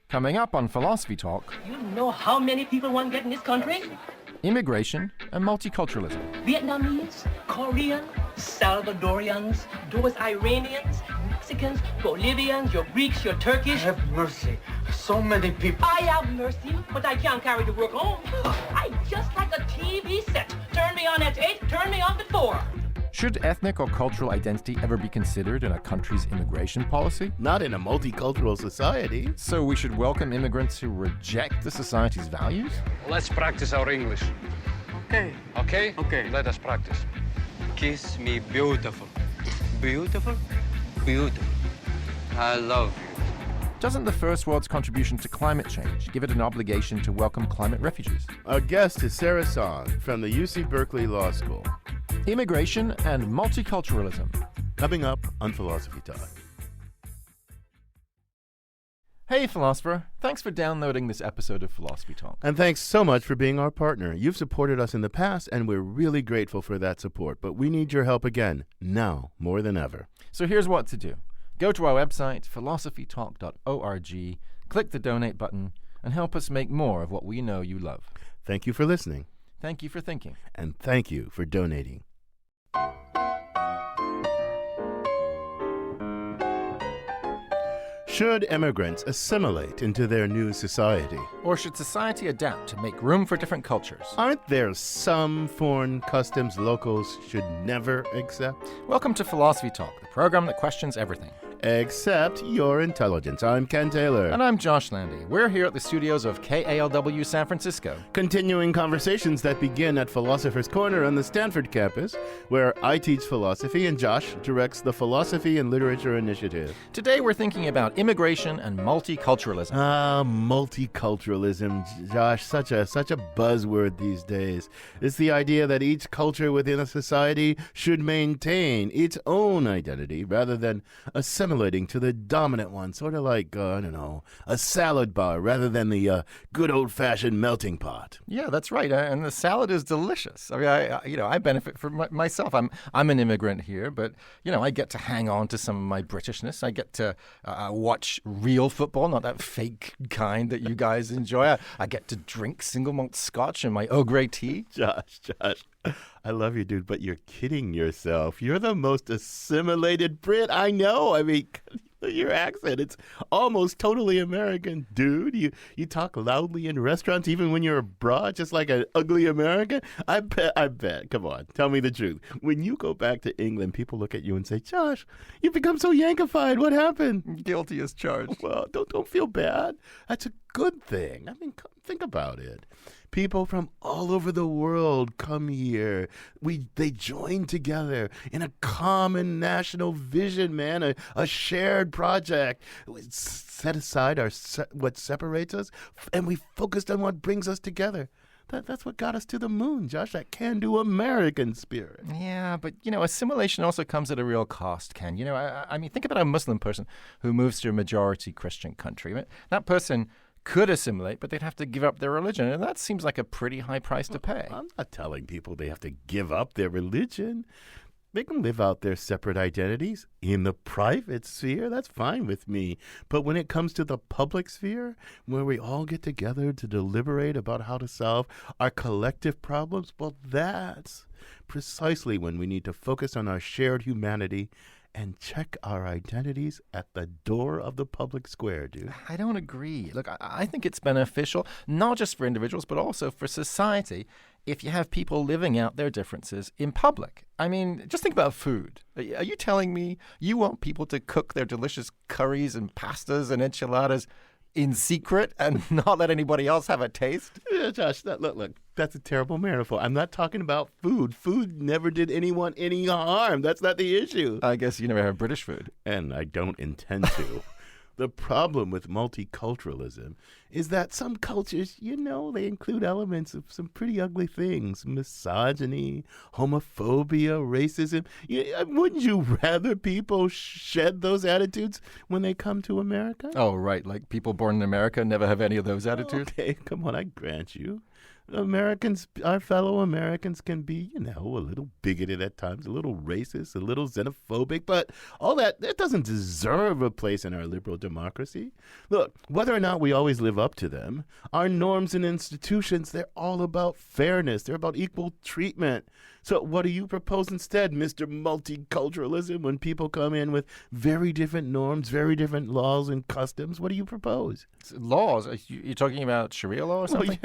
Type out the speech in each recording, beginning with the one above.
Coming up on Philosophy Talk, You know how many people want to get in this country? immigration and multiculturalism. Vietnamese, Korean, Salvadorians, those Iranians, Mexicans, Bolivians, your Greeks, your Turkish. Have mercy. So many people. I have mercy, but I can't carry the work home. I just like a TV set. Turn me on at 8, turn me off at 4. Should ethnic or cultural identity ever be considered in a country's immigration policy? Not in a multicultural society. So we should welcome immigrants who reject the society's values? Let's practice our English. Okay. Okay? Okay. Let us practice. Kiss me beautiful. Beautiful? Beautiful. I love you. Doesn't the First World's contribution to climate change give it an obligation to welcome climate refugees? Our guest is Sarah Song from the UC Berkeley Law School. Immigration and multiculturalism. Coming up on Philosophy Talk. Hey, philosopher. Thanks for downloading this episode of Philosophy Talk. And thanks so much for being our partner. You've supported us in the past, and we're really grateful for that support. But we need your help again, now more than ever. So here's what to do. Go to our website, philosophytalk.org, click the donate button, and help us make more of what we know you love. Thank you for listening, Thank you for thinking. and thank you for donating. Should immigrants assimilate into their new society? Or should society adapt to make room for different cultures? Aren't there some foreign customs locals should never accept? Welcome to Philosophy Talk, the program that questions everything. Except your intelligence. I'm Ken Taylor. And I'm Josh Landy. We're here at the studios of KALW San Francisco. Continuing conversations that begin at Philosopher's Corner on the Stanford campus, where I teach philosophy and Josh directs the Philosophy and Literature Initiative. Today we're thinking about immigration and multiculturalism. Multiculturalism, Josh, such a buzzword these days. It's the idea that each culture within a society should maintain its own identity rather than assimilating to the dominant one, sort of like, a salad bar rather than the good old-fashioned melting pot. Yeah, that's right. And the salad is delicious. I mean, I benefit from myself. I'm an immigrant here, but, I get to hang on to some of my Britishness. I get to watch real football, not that fake kind that you guys enjoy. I get to drink single malt scotch in my Earl Grey tea. Josh, I love you, dude, but you're kidding yourself. You're the most assimilated Brit I know. I mean, your accent, it's almost totally American, dude. You talk loudly in restaurants even when you're abroad, just like an ugly American. I bet. Come on, tell me the truth. When you go back to England, people look at you and say, Josh, you've become so Yankified. What happened? Guilty as charged. Well, don't feel bad. That's a good thing. I mean, think about it. People from all over the world come here. They join together in a common national vision, man, a shared project. We set aside what separates us, and we focused on what brings us together. That's what got us to the moon, Josh, that can-do American spirit. Yeah, but, assimilation also comes at a real cost, Ken. I mean, think about a Muslim person who moves to a majority Christian country. That person could assimilate, but they'd have to give up their religion, and that seems like a pretty high price to pay. I'm not telling people they have to give up their religion. They can live out their separate identities in the private sphere. That's fine with me. But when it comes to the public sphere, where we all get together to deliberate about how to solve our collective problems, well, that's precisely when we need to focus on our shared humanity and check our identities at the door of the public square, dude. I don't agree. Look, I think it's beneficial, not just for individuals, but also for society, if you have people living out their differences in public. I mean, just think about food. Are you telling me you want people to cook their delicious curries and pastas and enchiladas in secret and not let anybody else have a taste? Yeah, Josh, look, that's a terrible metaphor. I'm not talking about food. Food never did anyone any harm. That's not the issue. I guess you never have British food. And I don't intend to. The problem with multiculturalism is that some cultures, they include elements of some pretty ugly things. Misogyny, homophobia, racism. Wouldn't you rather people shed those attitudes when they come to America? Oh, right. Like people born in America never have any of those attitudes? Okay, come on, I grant you. Americans, our fellow Americans can be, a little bigoted at times, a little racist, a little xenophobic, but all that doesn't deserve a place in our liberal democracy. Look, whether or not we always live up to them, our norms and institutions, they're all about fairness. They're about equal treatment. So what do you propose instead, Mr. Multiculturalism, when people come in with very different norms, very different laws and customs? What do you propose? Laws? You're talking about Sharia law or something?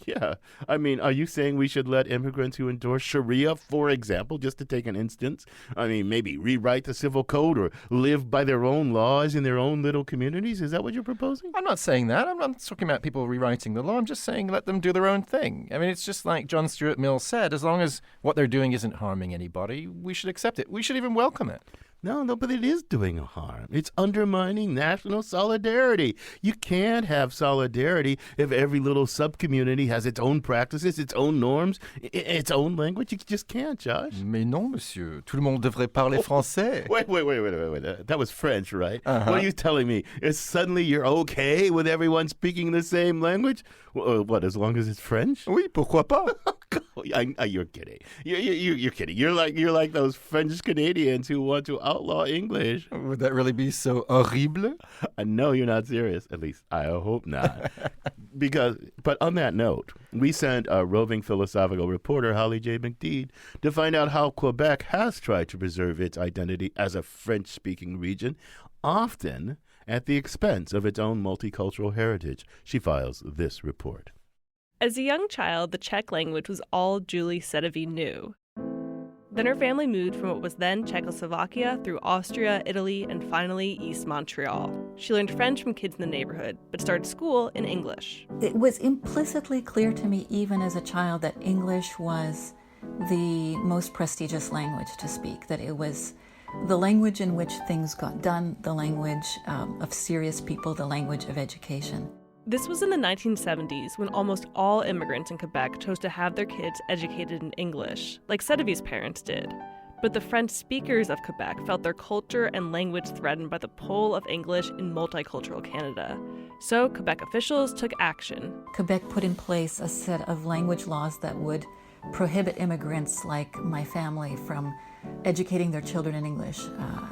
Yeah. I mean, are you saying we should let immigrants who endorse Sharia, for example, just to take an instance, maybe rewrite the civil code or live by their own laws in their own little communities? Is that what you're proposing? I'm not saying that. I'm not talking about people rewriting the law. I'm just saying let them do their own thing. I mean, it's just like John Stuart Mill said, as long as what they're doing isn't harming anybody, we should accept it. We should even welcome it. No, but it is doing harm. It's undermining national solidarity. You can't have solidarity if every little subcommunity has its own practices, its own norms, its own language. You just can't, Josh. Mais non, monsieur. Tout le monde devrait parler français. Wait. That was French, right? Uh-huh. What are you telling me? Is suddenly you're okay with everyone speaking the same language? What, as long as it's French? Oui, pourquoi pas? You're kidding. You're kidding. You're like those French Canadians who want to outlaw English. Would that really be so horrible? I know you're not serious. At least I hope not. But on that note, we sent our roving philosophical reporter Holly J. McDeed to find out how Quebec has tried to preserve its identity as a French-speaking region, often at the expense of its own multicultural heritage. She files this report. As a young child, the Czech language was all Julie Sedovy knew. Then her family moved from what was then Czechoslovakia through Austria, Italy, and finally East Montreal. She learned French from kids in the neighborhood, but started school in English. It was implicitly clear to me, even as a child, that English was the most prestigious language to speak, that it was the language in which things got done, the language of serious people, the language of education. This was in the 1970s when almost all immigrants in Quebec chose to have their kids educated in English, like Sedovy's parents did. But the French speakers of Quebec felt their culture and language threatened by the pull of English in multicultural Canada. So Quebec officials took action. Quebec put in place a set of language laws that would prohibit immigrants like my family from educating their children in English.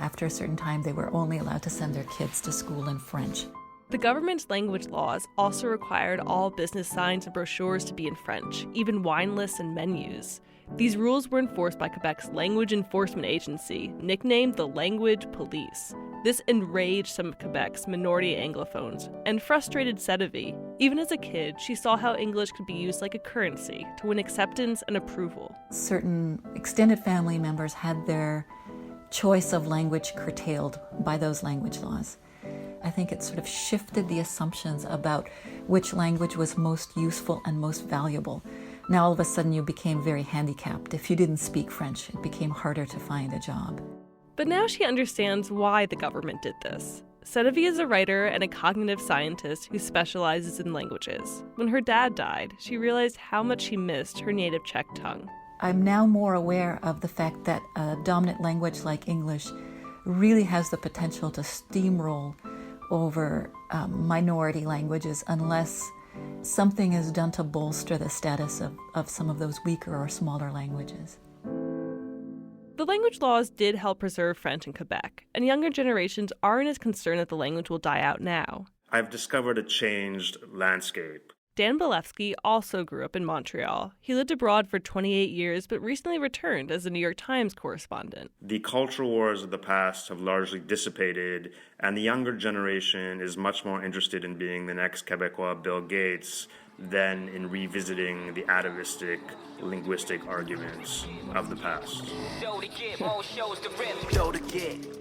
After a certain time, they were only allowed to send their kids to school in French. The government's language laws also required all business signs and brochures to be in French, even wine lists and menus. These rules were enforced by Quebec's language enforcement agency, nicknamed the Language Police. This enraged some of Quebec's minority Anglophones and frustrated Sedovy. Even as a kid, she saw how English could be used like a currency to win acceptance and approval. Certain extended family members had their choice of language curtailed by those language laws. I think it sort of shifted the assumptions about which language was most useful and most valuable. Now all of a sudden you became very handicapped. If you didn't speak French, it became harder to find a job. But now she understands why the government did this. Sedovy is a writer and a cognitive scientist who specializes in languages. When her dad died, she realized how much she missed her native Czech tongue. I'm now more aware of the fact that a dominant language like English really has the potential to steamroll over minority languages unless something is done to bolster the status of some of those weaker or smaller languages. The language laws did help preserve French in Quebec, and younger generations aren't as concerned that the language will die out now. I've discovered a changed landscape. Dan Bilevsky also grew up in Montreal. He lived abroad for 28 years, but recently returned as a New York Times correspondent. The cultural wars of the past have largely dissipated, and the younger generation is much more interested in being the next Quebecois Bill Gates than in revisiting the atavistic linguistic arguments of the past.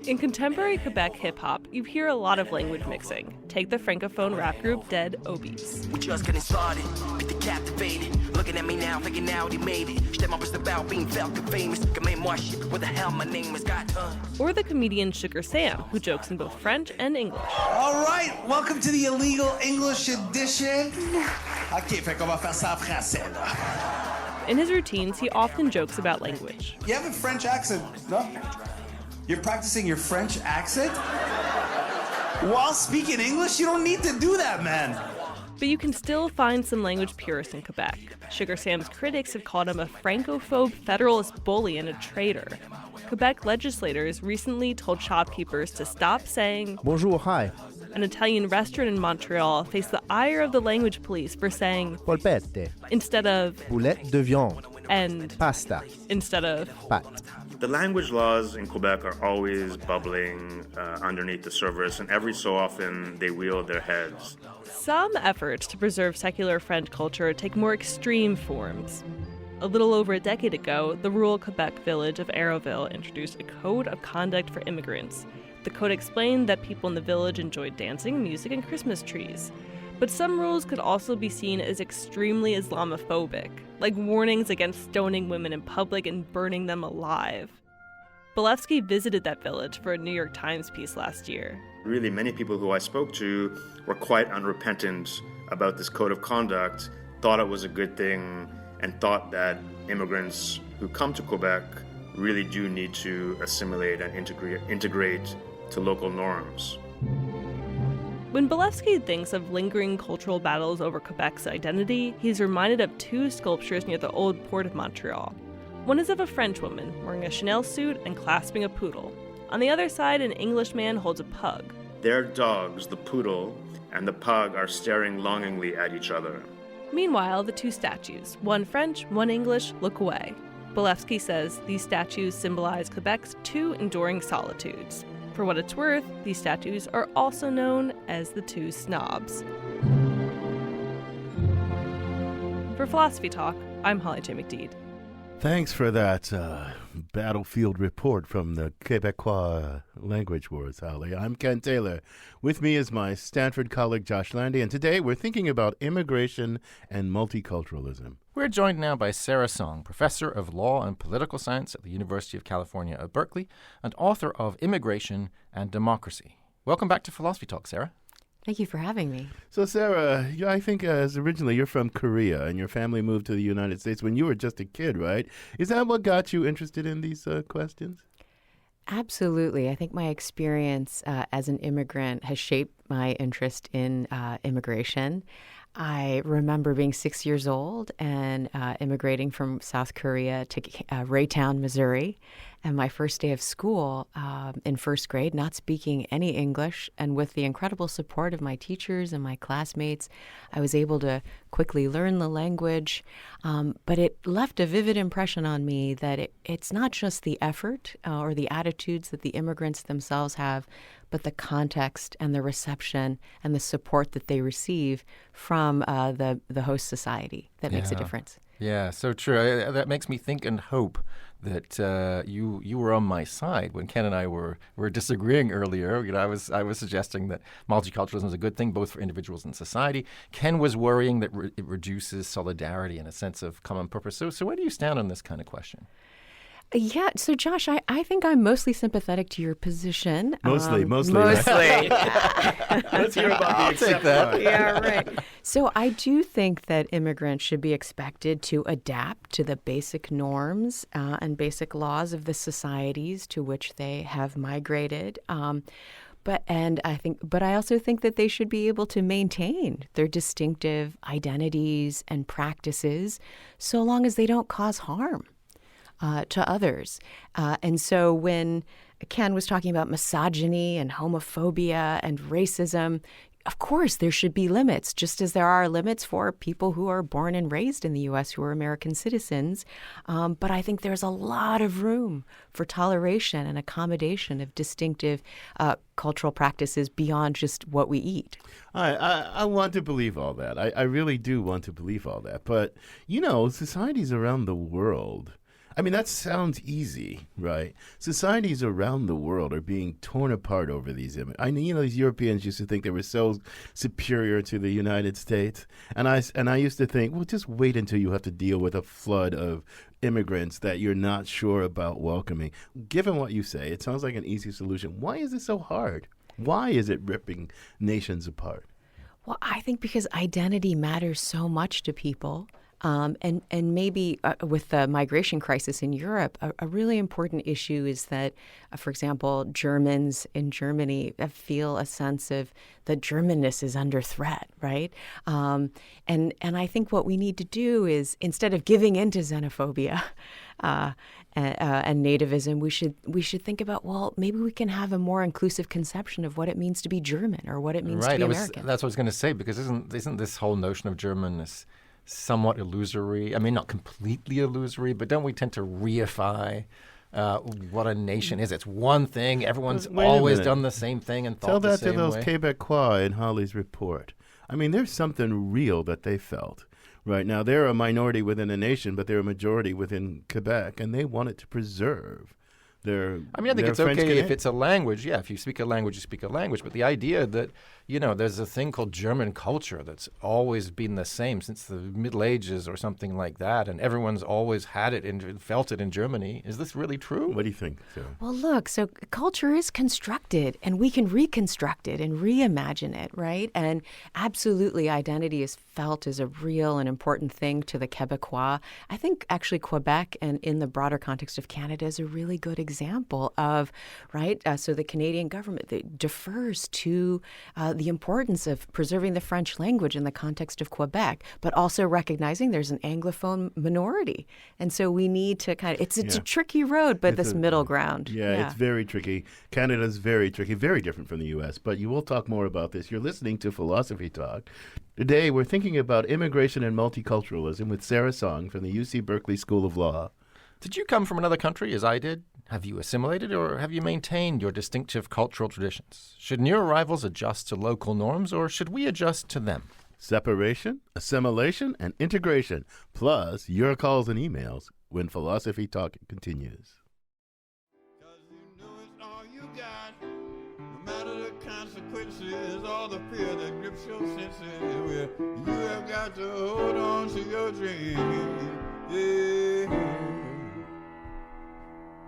In contemporary Quebec hip-hop, you hear a lot of language mixing. Take the francophone rap group Dead Obies. We just getting started, get captivated. Looking at me now, thinking out he made it. Step up is about being felt and famous. Command more shit, what the hell my name is, got tons. Or the comedian Sugar Sam, who jokes in both French and English. All right, welcome to the illegal English edition. OK, fait qu'on va faire ça en français, là. In his routines, he often jokes about language. You have a French accent, no? You're practicing your French accent? While speaking English? You don't need to do that, man. But you can still find some language purists in Quebec. Sugar Sam's critics have called him a francophobe federalist bully and a traitor. Quebec legislators recently told shopkeepers to stop saying Bonjour, hi. An Italian restaurant in Montreal faced the ire of the language police for saying Polpette. instead of Boulette de viande. And pasta. Instead of pâte. The language laws in Quebec are always bubbling underneath the surface, and every so often they wheel their heads. Some efforts to preserve secular French culture take more extreme forms. A little over a decade ago, the rural Quebec village of Aéroville introduced a code of conduct for immigrants. The code explained that people in the village enjoyed dancing, music, and Christmas trees. But some rules could also be seen as extremely Islamophobic, like warnings against stoning women in public and burning them alive. Bolevsky visited that village for a New York Times piece last year. Really, many people who I spoke to were quite unrepentant about this code of conduct, thought it was a good thing, and thought that immigrants who come to Quebec really do need to assimilate and integrate to local norms. When Bolevsky thinks of lingering cultural battles over Quebec's identity, he's reminded of two sculptures near the old port of Montreal. One is of a French woman wearing a Chanel suit and clasping a poodle. On the other side, an Englishman holds a pug. Their dogs, the poodle and the pug, are staring longingly at each other. Meanwhile, the two statues, one French, one English, look away. Bolevsky says these statues symbolize Quebec's two enduring solitudes. For what it's worth, these statues are also known as the two snobs. For Philosophy Talk, I'm Holly J. McDeed. Thanks for that battlefield report from the Quebecois language wars, Holly. I'm Ken Taylor. With me is my Stanford colleague, Josh Landy, and today we're thinking about immigration and multiculturalism. We're joined now by Sarah Song, professor of law and political science at the University of California at Berkeley and author of Immigration and Democracy. Welcome back to Philosophy Talk, Sarah. Thank you for having me. So, Sarah, I think originally you're from Korea, and your family moved to the United States when you were just a kid, right? Is that what got you interested in these questions? Absolutely. I think my experience as an immigrant has shaped my interest in immigration. I remember being 6 years old and immigrating from South Korea to Raytown, Missouri. And my first day of school in first grade, not speaking any English, and with the incredible support of my teachers and my classmates, I was able to quickly learn the language. But it left a vivid impression on me that it's not just the effort or the attitudes that the immigrants themselves have, but the context and the reception and the support that they receive from the host society that makes a difference. Yeah, so true. That makes me think and hope that you were on my side when Ken and I were disagreeing earlier. You know, I was suggesting that multiculturalism is a good thing both for individuals and society. Ken was worrying that it reduces solidarity and a sense of common purpose. So where do you stand on this kind of question? Yeah, so Josh, I think I'm mostly sympathetic to your position. Mostly. Mostly. Let's hear about the except part. Yeah, right. So I do think that immigrants should be expected to adapt to the basic norms and basic laws of the societies to which they have migrated. But I also think that they should be able to maintain their distinctive identities and practices so long as they don't cause harm to others. And so when Ken was talking about misogyny and homophobia and racism, of course there should be limits, just as there are limits for people who are born and raised in the U.S. who are American citizens. But I think there's a lot of room for toleration and accommodation of distinctive cultural practices beyond just what we eat. I want to believe all that. I really do want to believe all that. But, societies around the world, I mean, that sounds easy, right? Societies around the world are being torn apart over these images. I mean, these Europeans used to think they were so superior to the United States. And I used to think, well, just wait until you have to deal with a flood of immigrants that you're not sure about welcoming. Given what you say, it sounds like an easy solution. Why is it so hard? Why is it ripping nations apart? Well, I think because identity matters so much to people. And maybe with the migration crisis in Europe, a really important issue is that, for example, Germans in Germany feel a sense of that Germanness is under threat, right? And I think what we need to do is, instead of giving in to xenophobia and nativism, we should think about, well, maybe we can have a more inclusive conception of what it means to be German or what it means to be American. That's what I was going to say, because isn't this whole notion of Germanness somewhat illusory? I mean, not completely illusory, but don't we tend to reify what a nation is? It's one thing. Everyone's always done the same thing and thought the same way. Tell that to those Quebecois in Holly's report. I mean, there's something real that they felt. Right now, they're a minority within a nation, but they're a majority within Quebec, and they wanted to preserve their. I mean, I think it's okay if it's a language. Yeah, if you speak a language, you speak a language. But the idea that, there's a thing called German culture that's always been the same since the Middle Ages or something like that, and everyone's always had it and felt it in Germany. Is this really true? What do you think, Sarah? Well, look, so culture is constructed, and we can reconstruct it and reimagine it, right? And absolutely, identity is felt as a real and important thing to the Quebecois. I think actually Quebec, and in the broader context of Canada, is a really good example of, right? So the Canadian government that defers to the importance of preserving the French language in the context of Quebec, but also recognizing there's an Anglophone minority. And so we need to it's a tricky road, but this middle ground. Yeah, it's very tricky. Canada's very tricky, very different from the U.S., but you will talk more about this. You're listening to Philosophy Talk. Today, we're thinking about immigration and multiculturalism with Sarah Song from the UC Berkeley School of Law. Did you come from another country, as I did? Have you assimilated, or have you maintained your distinctive cultural traditions? Should new arrivals adjust to local norms, or should we adjust to them? Separation, assimilation, and integration, plus your calls and emails when Philosophy Talk continues. Consequences, all the fear that grips your senses. You have got to hold on to your dream. Yeah.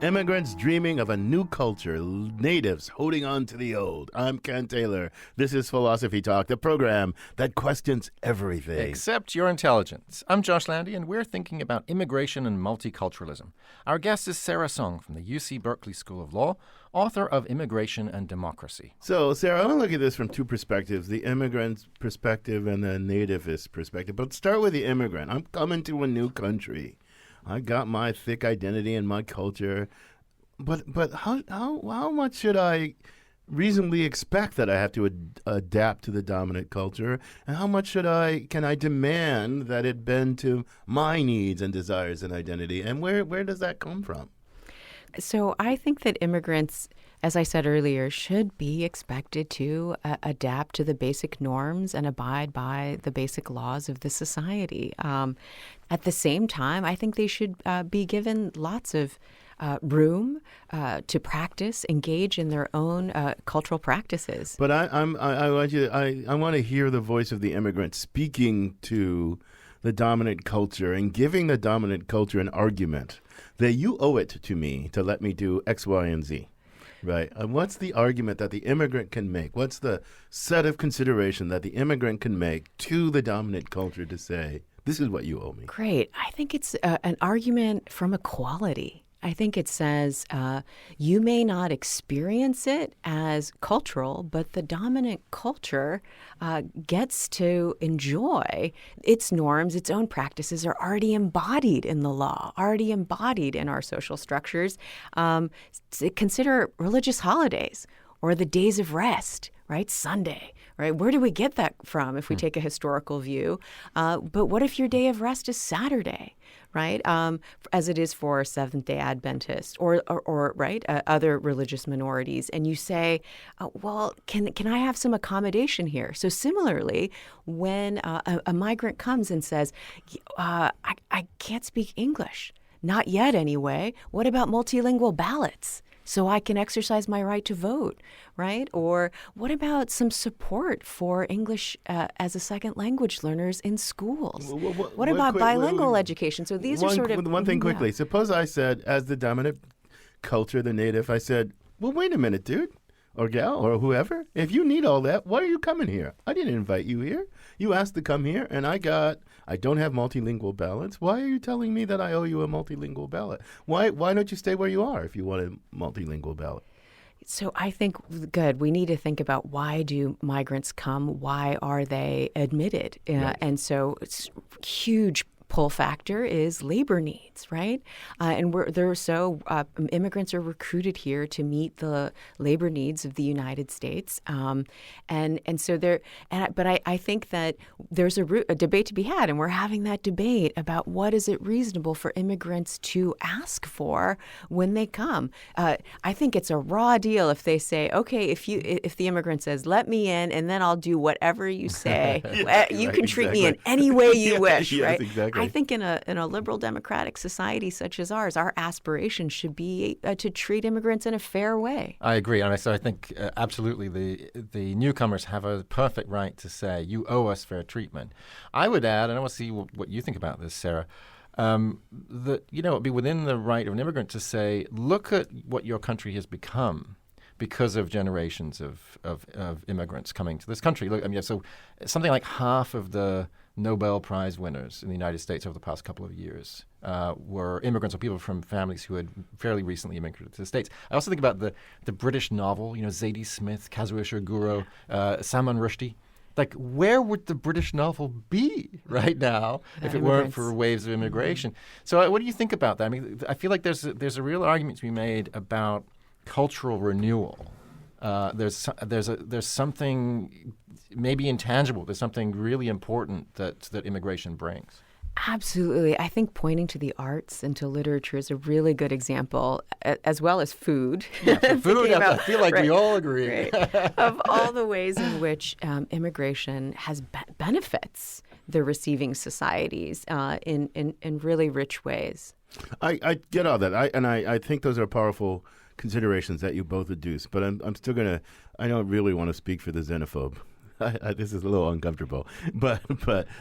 Immigrants dreaming of a new culture, natives holding on to the old. I'm Ken Taylor. This is Philosophy Talk, the program that questions everything. Except your intelligence. I'm Josh Landy, and we're thinking about immigration and multiculturalism. Our guest is Sarah Song from the UC Berkeley School of Law, author of Immigration and Democracy. So, Sarah, I want to look at this from two perspectives, the immigrant's perspective and the nativist perspective. But start with the immigrant. I'm coming to a new country. I got my thick identity and my culture, but how much should I reasonably expect that I have to adapt to the dominant culture, and how much can I demand that it bend to my needs and desires and identity, and where does that come from? So I think that immigrants, as I said earlier, should be expected to adapt to the basic norms and abide by the basic laws of the society. At the same time, I think they should be given lots of room to practice, engage in their own cultural practices. But I want to hear the voice of the immigrant speaking to the dominant culture and giving the dominant culture an argument that you owe it to me to let me do X, Y, and Z. Right. And what's the argument that the immigrant can make? What's the set of consideration that the immigrant can make to the dominant culture to say, this is what you owe me? Great. I think it's an argument from equality. I think it says you may not experience it as cultural, but the dominant culture gets to enjoy its norms, its own practices are already embodied in the law, already embodied in our social structures. Consider religious holidays or the days of rest, right? Sunday, right? Where do we get that from if we take a historical view? But what if your day of rest is Saturday? Right, as it is for Seventh-day Adventists or right, other religious minorities, and you say, well, can I have some accommodation here? So similarly, when a migrant comes and says, I can't speak English, not yet anyway. What about multilingual ballots? So I can exercise my right to vote, right? Or what about some support for English as a second language learners in schools? What about bilingual education? So these are sort of... One thing quickly. Yeah. Suppose I said, as the dominant culture, the native, I said, well, wait a minute, dude. or gal or whoever. If you need all that, why are you coming here? I didn't invite you here. You asked to come here, and I don't have multilingual ballots. Why are you telling me that I owe you a multilingual ballot? Why don't you stay where you are if you want a multilingual ballot? So I think, we need to think about, why do migrants come? Why are they admitted? Right. And so it's huge pull factor is labor needs, right? And immigrants are recruited here to meet the labor needs of the United States, I think that there's a debate to be had, and we're having that debate about what is it reasonable for immigrants to ask for when they come. I think it's a raw deal if they say, okay, if the immigrant says, let me in, and then I'll do whatever you say. You can treat me in any way you wish, yes, right? Exactly. I think in a liberal democratic society such as ours, our aspiration should be to treat immigrants in a fair way. I agree. And I think absolutely the newcomers have a perfect right to say, you owe us fair treatment. I would add, and I want to see what you think about this, Sarah, that, it'd be within the right of an immigrant to say, look at what your country has become because of generations of immigrants coming to this country. Look, so something like half of the Nobel Prize winners in the United States over the past couple of years were immigrants or people from families who had fairly recently immigrated to the States. I also think about the British novel, Zadie Smith, Kazuo Ishiguro, Salman Rushdie. Like, where would the British novel be right now if it weren't for waves of immigration? So what do you think about that? I mean, I feel like there's a real argument to be made about cultural renewal. There's something maybe intangible. There's something really important that immigration brings. Absolutely. I think pointing to the arts and to literature is a really good example, as well as food. Yeah, food, I feel like we all agree. Right, of all the ways in which immigration has benefits the receiving societies in really rich ways. I get all that. I think those are powerful considerations that you both adduce, but I'm still I don't really want to speak for the xenophobe. This is a little uncomfortable, but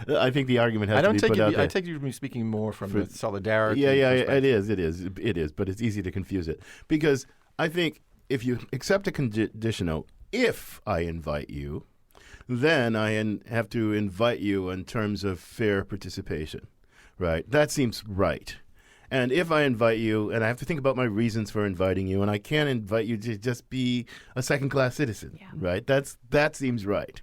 I think the argument has to be put out there. I take you to be speaking more from the solidarity. Yeah, it is, but it's easy to confuse it, because I think if you accept a conditional, if I invite you, then I have to invite you in terms of fair participation, right? That seems right. And if I invite you, and I have to think about my reasons for inviting you, and I can't invite you to just be a second-class citizen, right? That seems right.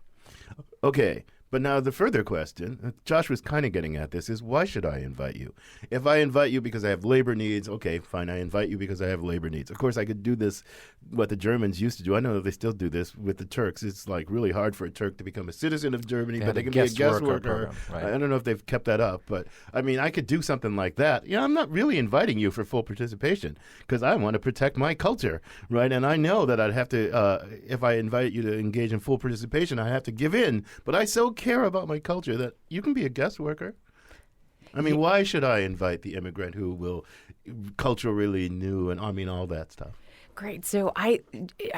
Okay, but now the further question, Josh was kind of getting at this, is why should I invite you? If I invite you because I have labor needs, okay, fine, I invite you because I have labor needs. Of course, I could do this, what the Germans used to do. I know they still do this with the Turks. It's like really hard for a Turk to become a citizen of Germany, but they can be a guest worker. Right. I don't know if they've kept that up, but I mean, I could do something like that. I'm not really inviting you for full participation because I want to protect my culture, right? And I know that I'd have to, if I invite you to engage in full participation, I have to give in. But I so care about my culture that you can be a guest worker. I mean, why should I invite the immigrant who will culturally renew and all that stuff? Great. So I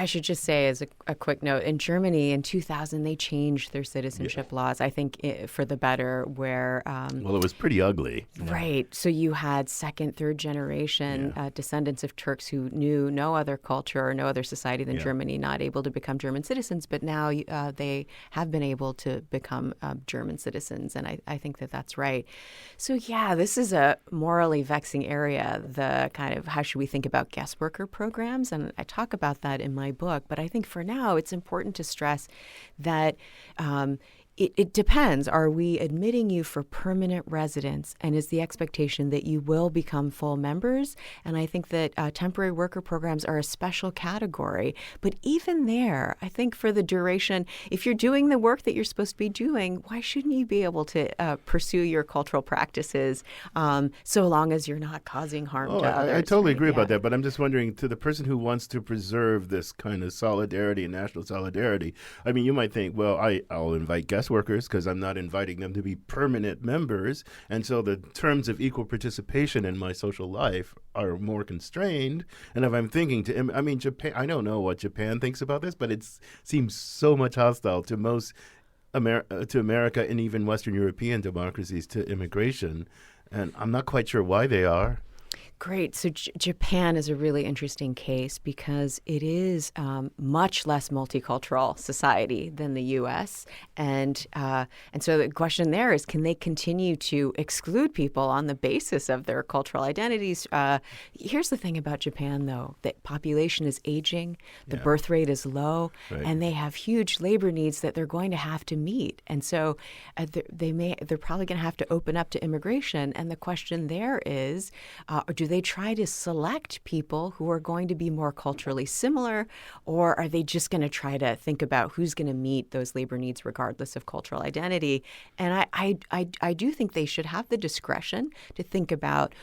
should just say as a quick note, in Germany in 2000, they changed their citizenship laws, I think for the better, where... well, it was pretty ugly. Right. So you had second, third generation descendants of Turks who knew no other culture or no other society than Germany, not able to become German citizens, but now they have been able to become German citizens, and I think that that's right. So this is a morally vexing area, the kind of how should we think about guest worker programs, and I talk about that in my book. But I think for now it's important to stress that it depends. Are we admitting you for permanent residence, and is the expectation that you will become full members? And I think that temporary worker programs are a special category. But even there, I think for the duration, if you're doing the work that you're supposed to be doing, why shouldn't you be able to pursue your cultural practices so long as you're not causing harm to others? I totally agree about that, but I'm just wondering, to the person who wants to preserve this kind of solidarity and national solidarity, I mean, you might think, well, I'll invite guest workers because I'm not inviting them to be permanent members, and so the terms of equal participation in my social life are more constrained. And if I'm thinking Japan, I don't know what Japan thinks about this, but it seems so much hostile to most to America and even Western European democracies to immigration, and I'm not quite sure why they are. Great. So Japan is a really interesting case because it is much less multicultural society than the U.S. And so the question there is, can they continue to exclude people on the basis of their cultural identities? Here's the thing about Japan, though. The population is aging, the birth rate is low, and they have huge labor needs that they're going to have to meet. And so they're probably going to have to open up to immigration. And the question there is, do they try to select people who are going to be more culturally similar, or are they just going to try to think about who's going to meet those labor needs regardless of cultural identity? And I do think they should have the discretion to think about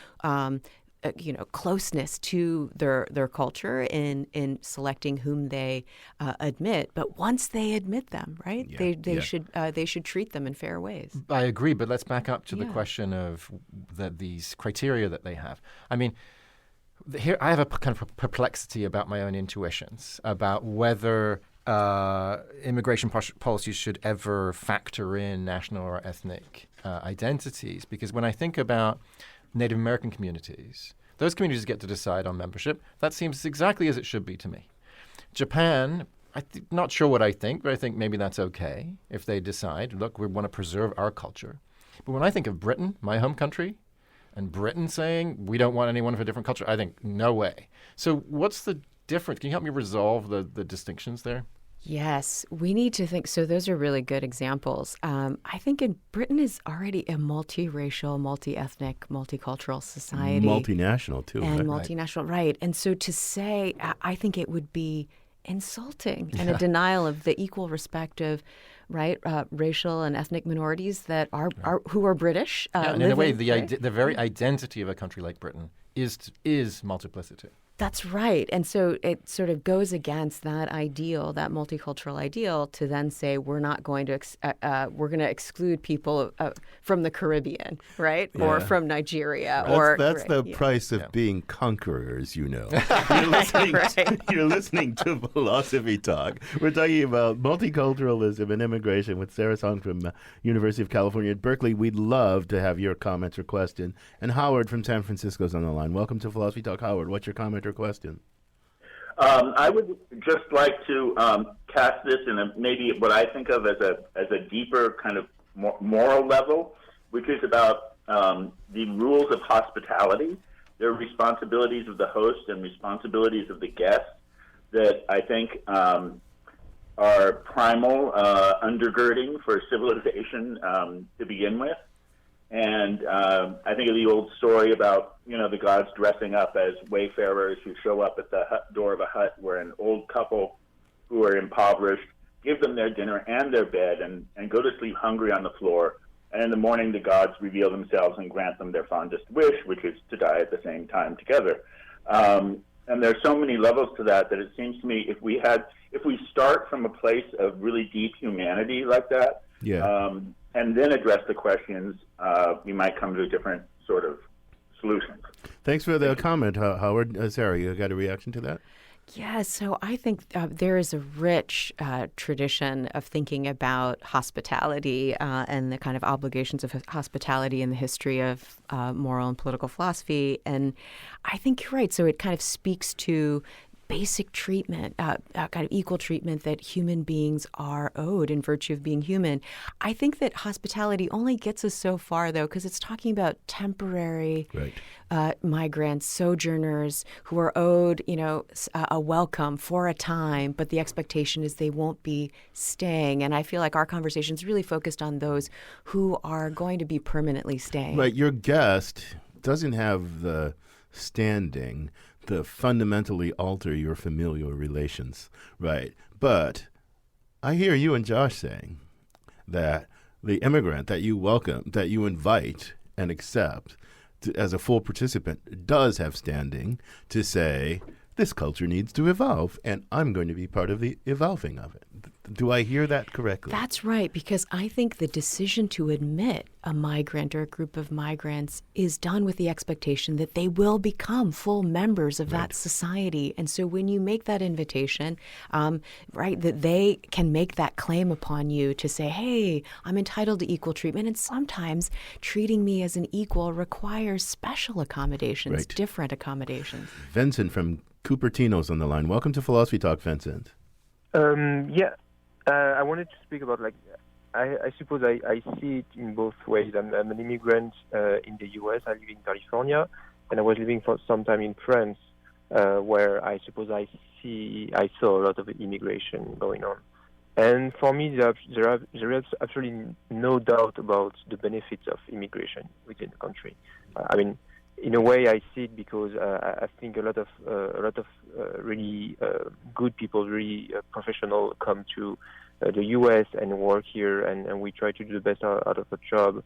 closeness to their culture in selecting whom they admit. But once they admit them, right, they should treat them in fair ways. I agree, but let's back up to the question of these criteria that they have. I mean, here I have a kind of perplexity about my own intuitions about whether immigration policies should ever factor in national or ethnic identities. Because when I think about Native American communities, those communities get to decide on membership. That seems exactly as it should be to me. Japan, not sure what I think, but I think maybe that's okay if they decide, look, we want to preserve our culture. But when I think of Britain, my home country, and Britain saying we don't want anyone of a different culture, I think no way. So what's the difference? Can you help me resolve the distinctions there? Yes, we need to think. So those are really good examples. I think Britain is already a multiracial, multi-ethnic, multicultural society. Multinational, too. And multinational, right. And so to say, I think it would be insulting and a denial of the equal respect of racial and ethnic minorities that are who are British. And in a way, the very identity of a country like Britain is multiplicity. That's right. And so it sort of goes against that ideal, that multicultural ideal, to then say we're not going to we're going to exclude people from the Caribbean, right? Yeah. Or from Nigeria. That's the price of being conquerors, you know. You're listening to Philosophy Talk. We're talking about multiculturalism and immigration with Sarah Song from University of California at Berkeley. We'd love to have your comments or question. And Howard from San Francisco's on the line. Welcome to Philosophy Talk. Howard, what's your comment or question? I would just like to cast this in maybe what I think of as a deeper kind of moral level, which is about the rules of hospitality. There are responsibilities of the host and responsibilities of the guest that I think are primal undergirding for civilization to begin with. And I think of the old story about, the gods dressing up as wayfarers who show up at the door of a hut where an old couple who are impoverished give them their dinner and their bed and go to sleep hungry on the floor. And in the morning, the gods reveal themselves and grant them their fondest wish, which is to die at the same time together. And there's so many levels to that it seems to me if we start from a place of really deep humanity like that, and then address the questions, we might come to a different sort of solution. Thanks for the comment, Howard. Sarah, you got a reaction to that? Yeah, so I think there is a rich tradition of thinking about hospitality and the kind of obligations of hospitality in the history of moral and political philosophy. And I think you're right. So it kind of speaks to basic treatment, kind of equal treatment that human beings are owed in virtue of being human. I think that hospitality only gets us so far, though, because it's talking about temporary migrants, sojourners who are owed, a welcome for a time, but the expectation is they won't be staying. And I feel like our conversation is really focused on those who are going to be permanently staying. Right. Your guest doesn't have the standing to fundamentally alter your familial relations, right? But I hear you and Josh saying that the immigrant that you welcome, that you invite and accept as a full participant does have standing to say this culture needs to evolve, and I'm going to be part of the evolving of it. Do I hear that correctly? That's right, because I think the decision to admit a migrant or a group of migrants is done with the expectation that they will become full members of that society. And so when you make that invitation, that they can make that claim upon you to say, hey, I'm entitled to equal treatment. And sometimes treating me as an equal requires special accommodations, different accommodations. Vincent from Cupertino's on the line. Welcome to Philosophy Talk, Vincent. I wanted to speak about, I suppose I see it in both ways. I'm an immigrant in the U.S. I live in California, and I was living for some time in France, where I suppose I saw a lot of immigration going on. And for me, there is absolutely no doubt about the benefits of immigration within the country. In a way, I see it because I think a lot of really good people, really professional, come to the U.S. and work here, and we try to do the best out of the job.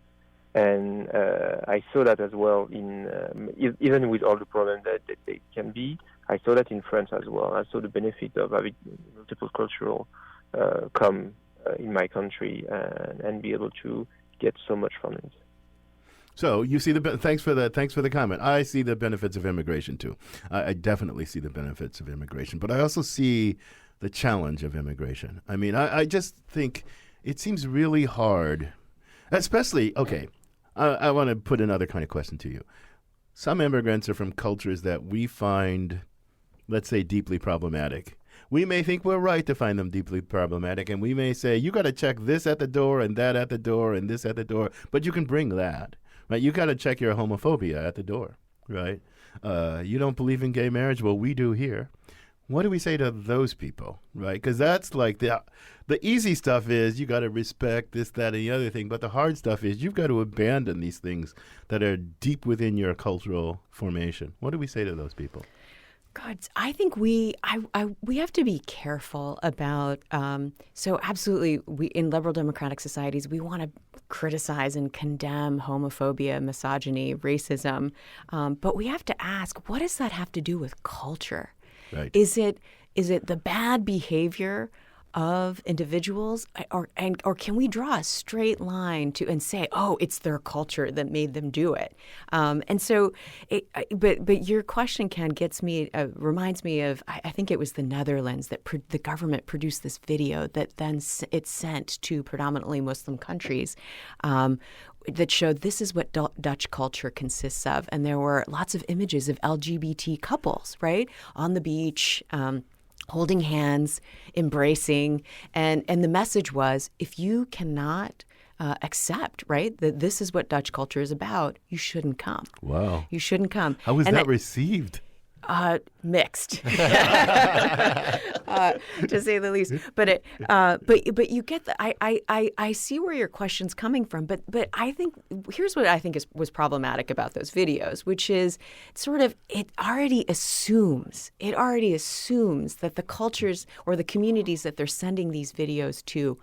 And I saw that as well even with all the problems that they can be. I saw that in France as well. I saw the benefit of having multiple cultural come in my country and be able to get so much from it. So you see thanks for the comment. I see the benefits of immigration too. I definitely see the benefits of immigration, but I also see the challenge of immigration. I just think it seems really hard, especially, I want to put another kind of question to you. Some immigrants are from cultures that we find, let's say, deeply problematic. We may think we're right to find them deeply problematic, and we may say, you got to check this at the door and that at the door and this at the door, but you can bring that. Right, you got to check your homophobia at the door, right? You don't believe in gay marriage? Well, we do here. What do we say to those people, right? Because that's like the easy stuff is you got to respect this, that, and the other thing. But the hard stuff is you've got to abandon these things that are deep within your cultural formation. What do we say to those people? God, I think we have to be careful about. So absolutely, in liberal democratic societies, we want to criticize and condemn homophobia, misogyny, racism, but we have to ask, what does that have to do with culture? Right. Is it the bad behavior of individuals, or can we draw a straight line and say, oh, it's their culture that made them do it? And so, but your question, Ken, reminds me of, I think it was the Netherlands that the government produced this video that then it's sent to predominantly Muslim countries. That showed this is what Dutch culture consists of. And there were lots of images of LGBT couples, right, on the beach, holding hands, embracing. And the message was, if you cannot accept, right, that this is what Dutch culture is about, you shouldn't come. Wow. You shouldn't come. How was that received? Mixed, to say the least. But you get the. I see where your question's coming from. But I think here's what I think was problematic about those videos, which is sort of it already assumes that the cultures or the communities that they're sending these videos to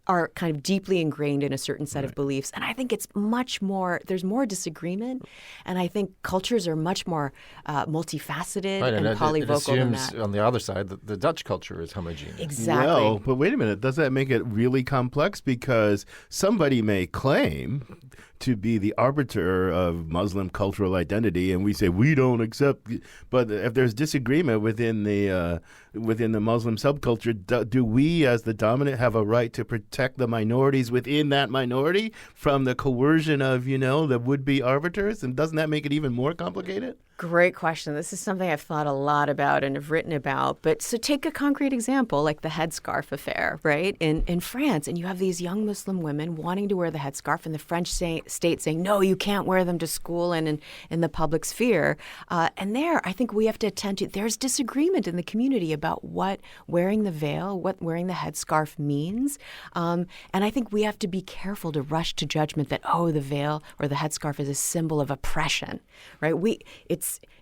are kind of deeply ingrained in a certain set of beliefs. And I think it's much more. There's more disagreement, and I think cultures are much more multifaceted and polyvocal than that. It assumes on the other side that the Dutch culture is homogeneous. Exactly. Well, but wait a minute. Does that make it really complex? Because somebody may claim to be the arbiter of Muslim cultural identity, and we say we don't accept. But if there's disagreement within the Muslim subculture, do we, as the dominant, have a right to protect the minorities within that minority from the coercion of the would-be arbiters? And doesn't that make it even more complicated? Great question. This is something I've thought a lot about and have written about. But so take a concrete example, like the headscarf affair, right? In France, and you have these young Muslim women wanting to wear the headscarf, and the French state saying, no, you can't wear them to school and in the public sphere. And there, I think we have to attend to, there's disagreement in the community about what wearing the veil, what wearing the headscarf means. And I think we have to be careful to rush to judgment that, the veil or the headscarf is a symbol of oppression, right?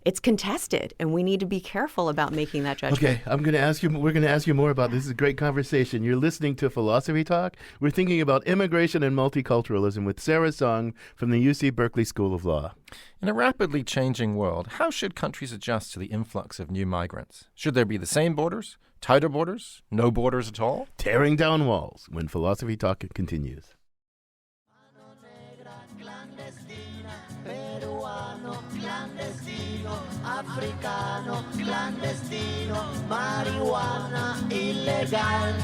It's contested, and we need to be careful about making that judgment. Okay, we're going to ask you more about this. This is a great conversation. You're listening to Philosophy Talk. We're thinking about immigration and multiculturalism with Sarah Song from the UC Berkeley School of Law. In a rapidly changing world, how should countries adjust to the influx of new migrants? Should there be the same borders, tighter borders, no borders at all? Tearing down walls when Philosophy Talk continues. Africano, clandestino, marijuana illegal.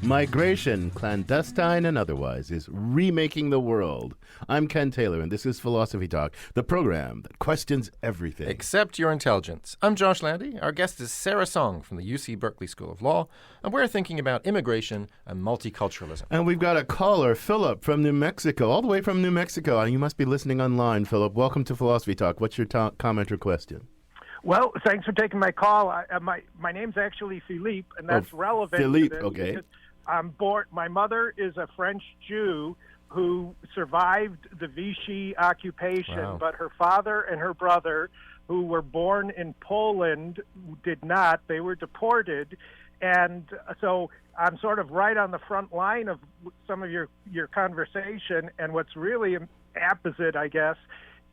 Migration, clandestine and otherwise, is remaking the world. I'm Ken Taylor, and this is Philosophy Talk, the program that questions everything. Except your intelligence. I'm Josh Landy. Our guest is Sarah Song from the UC Berkeley School of Law, and we're thinking about immigration and multiculturalism. And we've got a caller, Philip, from New Mexico, all the way from New Mexico. And you must be listening online, Philip. Welcome to Philosophy Talk. What's your comment or question? Well, thanks for taking my call. My name's actually Philippe, and that's relevant. Philippe, to this okay. I'm born. My mother is a French Jew who survived the Vichy occupation, Wow. but her father and her brother, who were born in Poland, did not. They were deported, and so I'm sort of right on the front line of some of your conversation. And what's really apposite, I guess,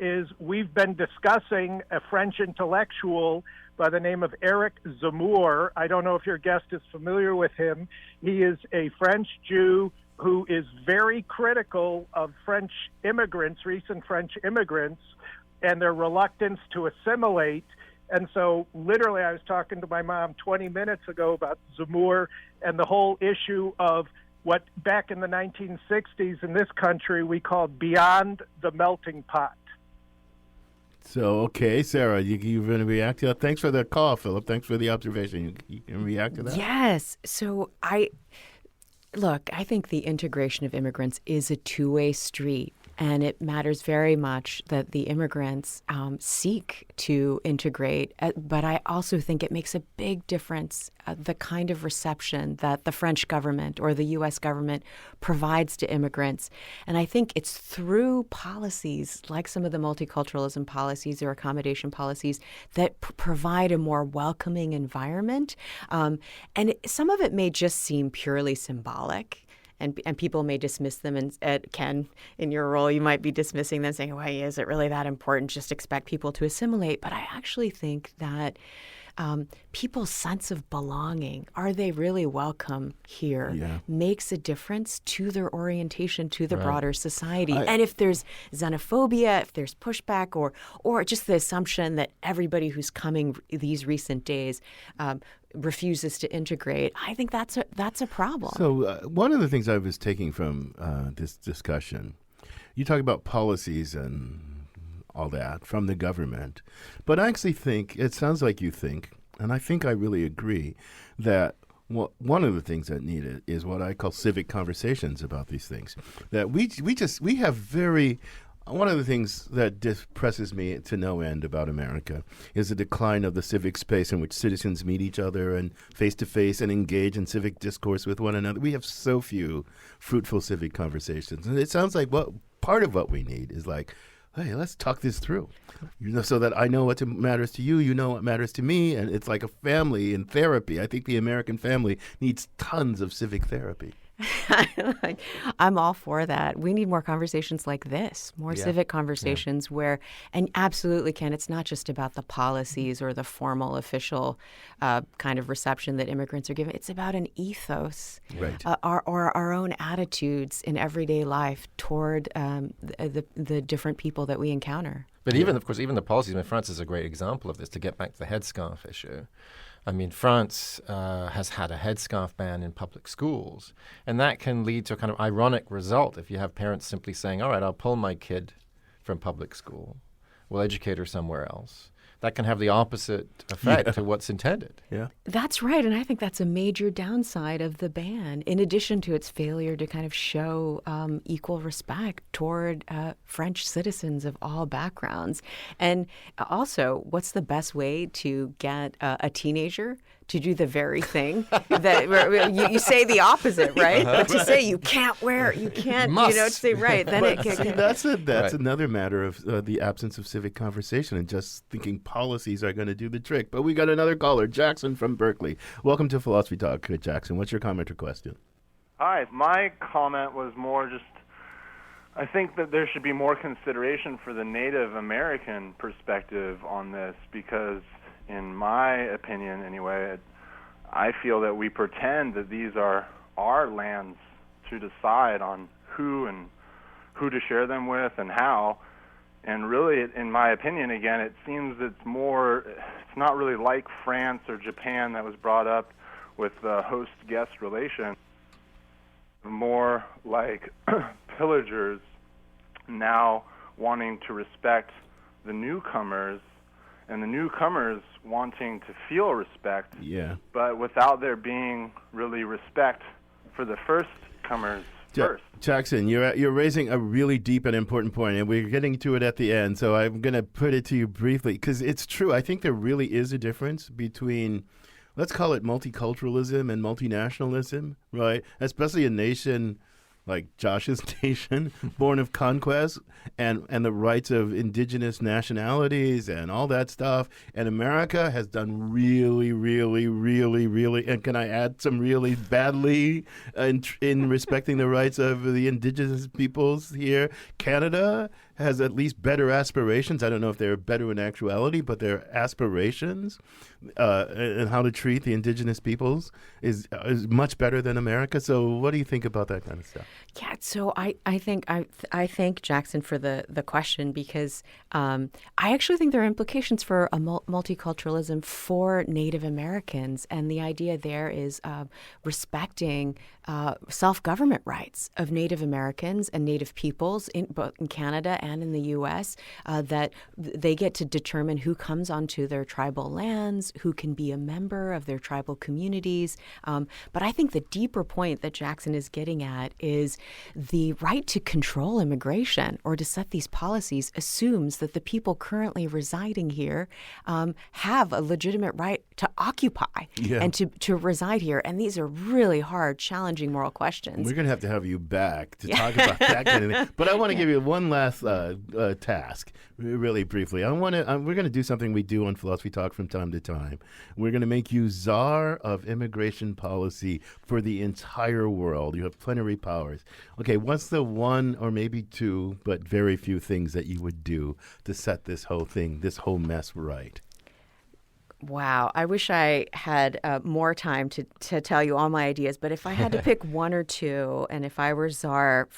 is we've been discussing a French intellectual by the name of Eric Zemmour. I don't know if your guest is familiar with him. He is a French Jew who is very critical of French immigrants, recent French immigrants, and their reluctance to assimilate. And so literally I was talking to my mom 20 minutes ago about Zemmour and the whole issue of what back in the 1960s in this country we called beyond the melting pot. So, okay, Sarah, you're going to react to that? Thanks for the call, Philip. Thanks for the observation. You can react to that? Yes. So I think the integration of immigrants is a two-way street. And it matters very much that the immigrants seek to integrate. But I also think it makes a big difference, the kind of reception that the French government or the U.S. government provides to immigrants. And I think it's through policies like some of the multiculturalism policies or accommodation policies that provide a more welcoming environment. And some of it may just seem purely symbolic. And people may dismiss them. And Ken, in your role, you might be dismissing them, saying, well, is it really that important? Just expect people to assimilate. But I actually think that people's sense of belonging, are they really welcome here, makes a difference to their orientation to the broader society. And if there's xenophobia, if there's pushback, or just the assumption that everybody who's coming these recent days refuses to integrate, I think that's a problem. So one of the things I was taking from this discussion, you talk about policies and all that from the government, but I actually think, it sounds like you think, and I think I really agree, that one of the things that needed is what I call civic conversations about these things. That we have very... One of the things that depresses me to no end about America is the decline of the civic space in which citizens meet each other and face-to-face and engage in civic discourse with one another. We have so few fruitful civic conversations. And it sounds like part of what we need is like, hey, let's talk this through, so that I know what matters to you, you know what matters to me, and it's like a family in therapy. I think the American family needs tons of civic therapy. I'm all for that. We need more conversations like this, more civic conversations where, and absolutely, Ken, it's not just about the policies or the formal official kind of reception that immigrants are given. It's about an ethos, or our own attitudes in everyday life toward the different people that we encounter. But even, of course, even the policies, France is a great example of this, to get back to the headscarf issue. I mean, France has had a headscarf ban in public schools, and that can lead to a kind of ironic result if you have parents simply saying, all right, I'll pull my kid from public school. We'll educate her somewhere else. that can have the opposite effect to what's intended. Yeah. That's right. And I think that's a major downside of the ban, in addition to its failure to kind of show equal respect toward French citizens of all backgrounds. And also, what's the best way to get a teenager to do the very thing that you say the opposite, right? But to say you can't wear, you can't, to say right, then it See, that's another matter of the absence of civic conversation and just thinking policies are going to do the trick. But we got another caller, Jackson from Berkeley. Welcome to Philosophy Talk, Jackson. What's your comment or question? Hi, my comment was more just, I think that there should be more consideration for the Native American perspective on this, because in my opinion anyway, I feel that we pretend that these are our lands to decide on who to share them with and how. And really, in my opinion, again, it seems it's not really like France or Japan that was brought up with the host-guest relation. More like pillagers now wanting to respect the newcomers, and the newcomers wanting to feel respect, but without there being really respect for the first comers first. Jackson, you're raising a really deep and important point, and we're getting to it at the end, so I'm going to put it to you briefly, because it's true. I think there really is a difference between, let's call it multiculturalism and multinationalism, right? Especially a nation like Josh's nation, born of conquest, and the rights of indigenous nationalities and all that stuff. And America has done really, really, really, really, and can I add some really badly in respecting the rights of the indigenous peoples here. Canada has at least better aspirations. I don't know if they're better in actuality, but their aspirations and how to treat the indigenous peoples is much better than America. So what do you think about that kind of stuff? Yeah, so I thank Jackson for the question, because I actually think there are implications for a multiculturalism for Native Americans, and the idea there is respecting self-government rights of Native Americans and Native peoples both in Canada and in the U.S., that they get to determine who comes onto their tribal lands, who can be a member of their tribal communities. But I think the deeper point that Jackson is getting at is the right to control immigration or to set these policies assumes that the people currently residing here have a legitimate right to occupy and to reside here. And these are really hard, challenging moral questions. We're going to have you back to talk about that kind of thing. But I want to give you one last task, really briefly. We're going to do something we do on Philosophy Talk from time to time. We're going to make you czar of immigration policy for the entire world. You have plenary powers. Okay, what's the one or maybe two, but very few things that you would do to set this whole mess right? Wow. I wish I had more time to tell you all my ideas, but if I had to pick one or two, and if I were czar,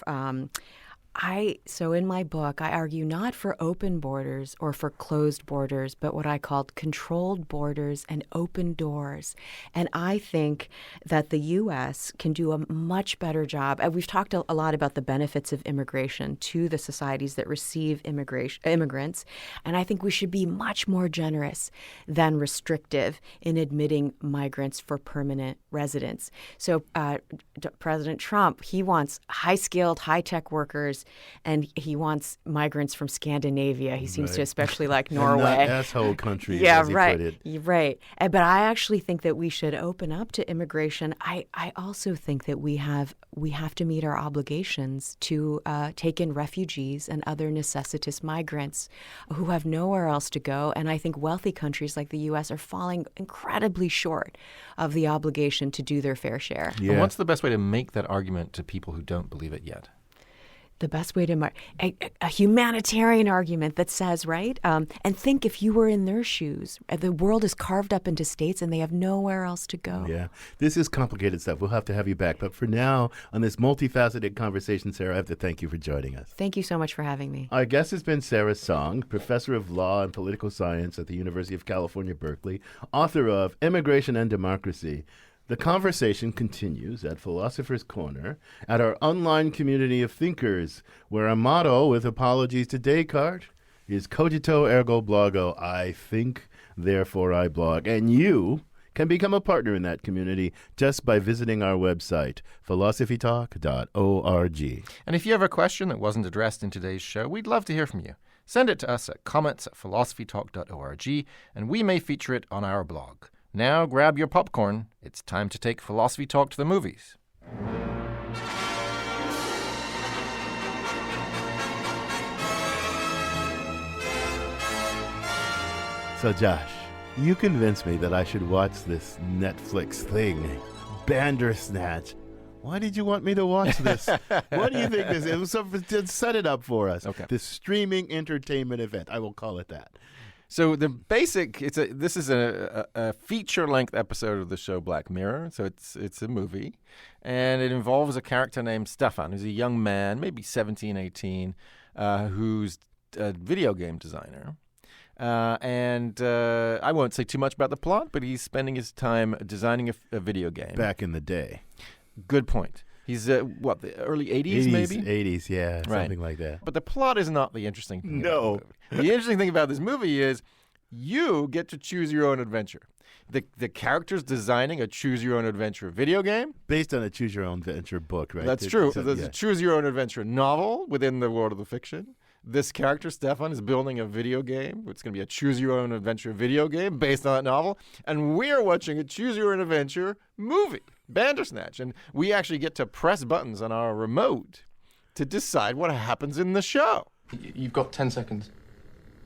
so in my book, I argue not for open borders or for closed borders, but what I called controlled borders and open doors. And I think that the U.S. can do a much better job. We've talked a lot about the benefits of immigration to the societies that receive immigrants. And I think we should be much more generous than restrictive in admitting migrants for permanent residence. So President Trump, he wants high-skilled, high-tech workers, and he wants migrants from Scandinavia. He seems to especially like Norway. And not asshole countries, as he right. put it. Right. But I actually think that we should open up to immigration. I also think that we have to meet our obligations to take in refugees and other necessitous migrants who have nowhere else to go. And I think wealthy countries like the U.S. are falling incredibly short of the obligation to do their fair share. Yeah. And what's the best way to make that argument to people who don't believe it yet? The best way to a humanitarian argument that says, right? And think if you were in their shoes. The world is carved up into states and they have nowhere else to go. Yeah. This is complicated stuff. We'll have to have you back. But for now, on this multifaceted conversation, Sarah, I have to thank you for joining us. Thank you so much for having me. Our guest has been Sarah Song, professor of law and political science at the University of California, Berkeley, author of Immigration and Democracy. The conversation continues at Philosophers Corner at our online community of thinkers, where our motto, with apologies to Descartes, is cogito ergo blogo. I think, therefore I blog. And you can become a partner in that community just by visiting our website, philosophytalk.org. And if you have a question that wasn't addressed in today's show, we'd love to hear from you. Send it to us at comments@philosophytalk.org, and we may feature it on our blog. Now grab your popcorn. It's time to take Philosophy Talk to the movies. So, Josh, you convinced me that I should watch this Netflix thing, Bandersnatch. Why did you want me to watch this? What do you think this is? So, just set it up for us. Okay. This streaming entertainment event. I will call it that. So the basic, this is a feature-length episode of the show Black Mirror. So it's a movie, and it involves a character named Stefan, who's a young man, maybe 17, 18, who's a video game designer. And I won't say too much about the plot, but he's spending his time designing a video game. Back in the day. Good point. He's, the early 80s maybe? 80s, yeah, something like that. But the plot is not the interesting thing. No. The interesting thing about this movie is you get to choose your own adventure. The character's designing a choose-your-own-adventure video game. Based on a choose-your-own-adventure book, right? That's true. So there's a choose-your-own-adventure novel within the world of the fiction. This character, Stefan, is building a video game. It's going to be a choose-your-own-adventure video game based on that novel. And we're watching a choose-your-own-adventure movie, Bandersnatch. And we actually get to press buttons on our remote to decide what happens in the show. You've got 10 seconds.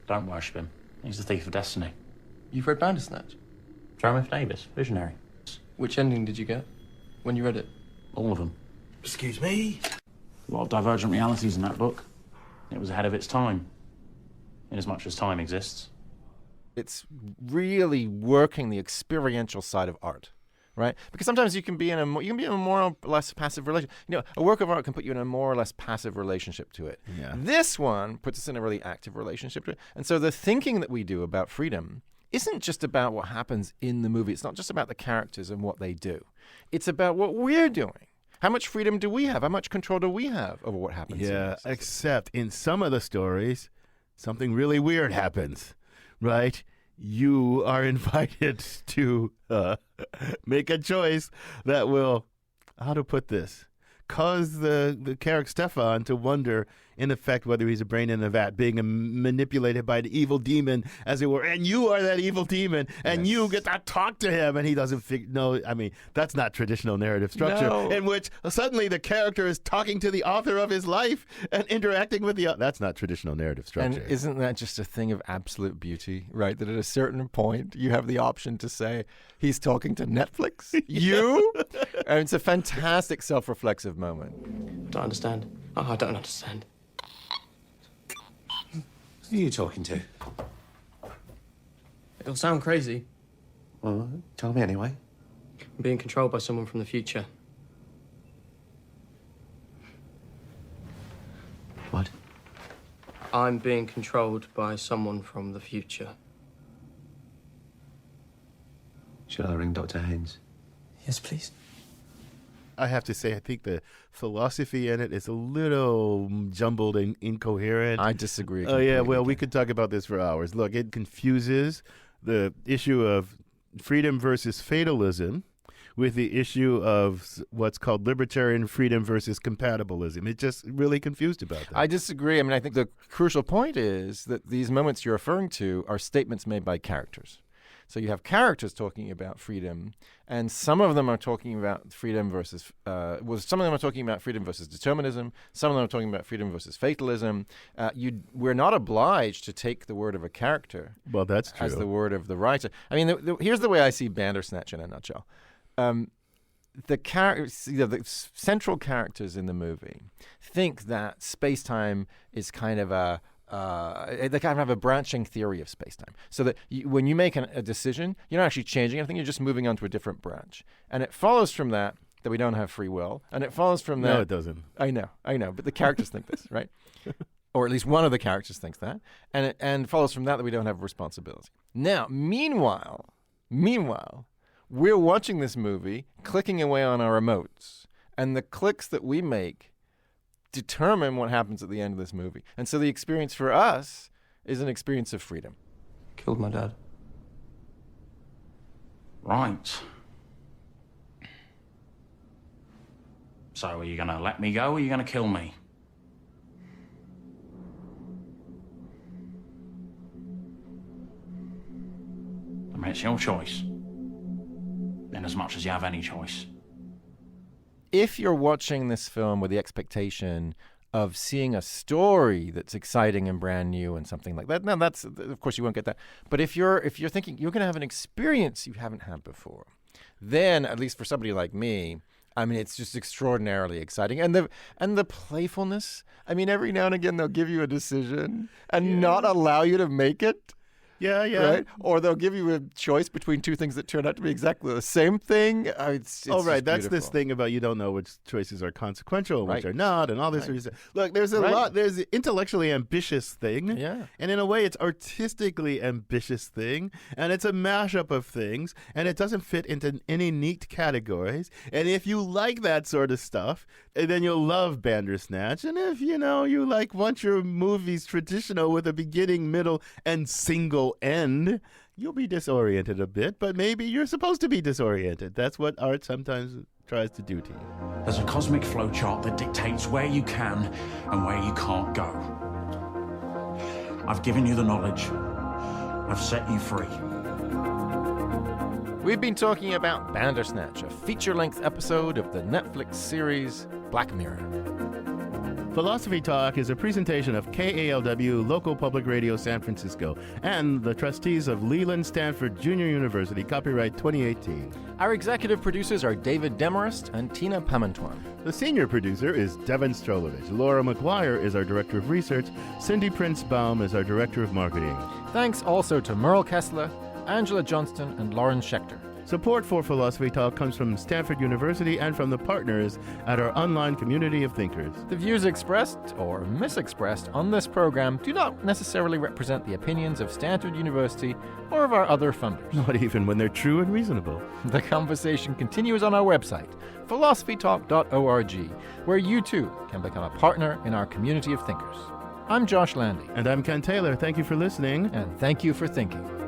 Don't worship him. He's the thief of destiny. You've read Bandersnatch? Jeremy Davis, visionary. Which ending did you get when you read it? All of them. Excuse me? A lot of divergent realities in that book. It was ahead of its time, in as much as time exists. It's really working the experiential side of art, right? Because sometimes you can be in a more or less passive relationship. You know, a work of art can put you in a more or less passive relationship to it. Yeah. This one puts us in a really active relationship to it. And so the thinking that we do about freedom isn't just about what happens in the movie. It's not just about the characters and what they do. It's about what we're doing. How much freedom do we have? How much control do we have over what happens? Yeah, except in some of the stories, something really weird happens, right? You are invited to make a choice that will, how to put this, cause the character Stefan to wonder, in effect, whether he's a brain in a vat, being manipulated by the evil demon, as it were. And you are that evil demon, and you get to talk to him, and he doesn't no, I mean, that's not traditional narrative structure, in which suddenly the character is talking to the author of his life and interacting with the that's not traditional narrative structure. And isn't that just a thing of absolute beauty, right? That at a certain point, you have the option to say, he's talking to Netflix? You? And it's a fantastic self-reflexive moment. I don't understand. Oh, I don't understand. Who are you talking to? It'll sound crazy. Well, tell me anyway. I'm being controlled by someone from the future. What? I'm being controlled by someone from the future. Shall I ring Dr. Haynes? Yes, please. I have to say, I think the philosophy in it is a little jumbled and incoherent. I disagree. Oh, yeah, well, we could talk about this for hours. Look, it confuses the issue of freedom versus fatalism with the issue of what's called libertarian freedom versus compatibilism. It just really confused about that. I disagree. I mean, I think the crucial point is that these moments you're referring to are statements made by characters. So you have characters talking about freedom, and some of them are talking about freedom versus some of them are talking about freedom versus determinism. Some of them are talking about freedom versus fatalism. We're not obliged to take the word of a character. Well, that's true. As the word of the writer. I mean, here's the way I see Bandersnatch in a nutshell. The central characters in the movie think that space-time is kind of they kind of have a branching theory of space-time. So that when you make a decision, you're not actually changing anything, you're just moving on to a different branch. And it follows from that we don't have free will. And it follows from that... No, it doesn't. I know. But the characters think this, right? Or at least one of the characters thinks that. And it follows from that we don't have responsibility. Now, meanwhile, we're watching this movie, clicking away on our remotes. And the clicks that we make determine what happens at the end of this movie. And so the experience for us is an experience of freedom. Killed my dad. Right. So are you going to let me go or are you going to kill me? I mean, it's your choice. In as much as you have any choice. If you're watching this film with the expectation of seeing a story that's exciting and brand new and something like that, now that's, of course, you won't get that. But if you're thinking you're going to have an experience you haven't had before, then, at least for somebody like me, I mean, it's just extraordinarily exciting. And the playfulness, I mean, every now and again they'll give you a decision and not allow you to make it. Yeah. Right? Or they'll give you a choice between two things that turn out to be exactly the same thing. It's right. That's beautiful. this thing about you don't know which choices are consequential and which Right. are not, and all this sort of stuff. Look, there's a lot. There's the intellectually ambitious thing. Yeah. And in a way, it's artistically ambitious thing. And it's a mashup of things. And it doesn't fit into any neat categories. And if you like that sort of stuff, then you'll love Bandersnatch. And if, you want your movies traditional with a beginning, middle, and single end, you'll be disoriented a bit, but maybe you're supposed to be disoriented. That's what art sometimes tries to do to you. There's a cosmic flowchart that dictates where you can and where you can't go. I've given you the knowledge. I've set you free. We've been talking about Bandersnatch, a feature-length episode of the Netflix series Black Mirror. Philosophy Talk is a presentation of KALW Local Public Radio San Francisco and the trustees of Leland Stanford Junior University, copyright 2018. Our executive producers are David Demarest and Tina Pamantuan. The senior producer is Devin Strolovich. Laura McGuire is our director of research. Cindy Prince-Baum is our director of marketing. Thanks also to Merle Kessler, Angela Johnston, and Lauren Schechter. Support for Philosophy Talk comes from Stanford University and from the partners at our online community of thinkers. The views expressed or misexpressed on this program do not necessarily represent the opinions of Stanford University or of our other funders. Not even when they're true and reasonable. The conversation continues on our website, philosophytalk.org, where you too can become a partner in our community of thinkers. I'm Josh Landy. And I'm Ken Taylor. Thank you for listening. And thank you for thinking.